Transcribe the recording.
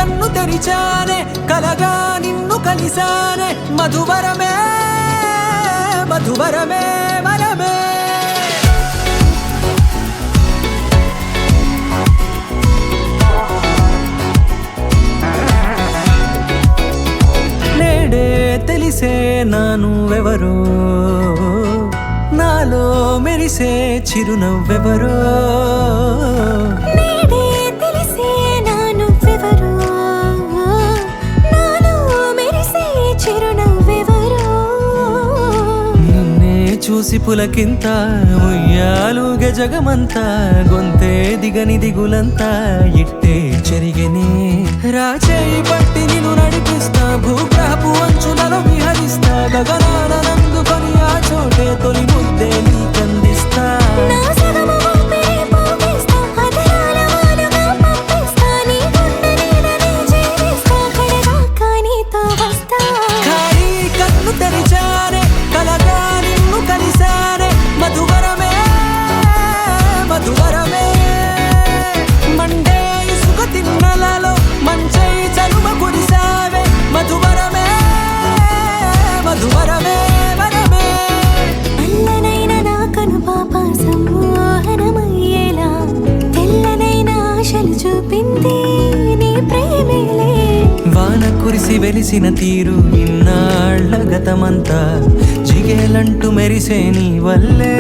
కన్ను తెరిచానే కలగా నిన్ను కలిసానే మధువరమే మధువరమే వరమే నేడే తెలిసే నానువెవరో నాలో మెరిసే చిరునవ్వెవరో నేడే తెలిసే నానువెవరో నాలో మెరిసే చిరునవ్వెవరో నిన్నే చూసి పులకింత ఉయ్యాలుగే జగమంతా గొంతే దిగని దిగులంతా ఇట్టే చెరిగెనే రాచేయి పట్టి నిన్ను నడిపిస్తా భూగ్రహపు అంచులలో విహరిస్తా గగనాన నందుకొని ఆ చోటే తొలి ముద్దే నీకందిస్తా నా సగము ఊపిరి పోగిస్తా అదరాల వాలుగా పంపిస్తా నీ గుండె నీడనే జీవిస్తా కడదాకా నీతో వస్తా ఖాళీ కన్ను తెరిచానే కలగా నిన్ను కలిసానే మధువరమే మధువరమే మండే ఇసుక తిన్నలలో మంచై చలువ కురిసావే మధువరమే మధువరమే వరమే అల్లనైన నా కను పాప సమ్మోహనమయ్యేలా తెల్లనైన ఆశలు చూపింది నీ ప్రేమేలే వాన కురిసి వెలిసిన తీరు ఇన్నాళ్ల గతమంతా జిగేలంటూ మెరిసే నీ వల్లే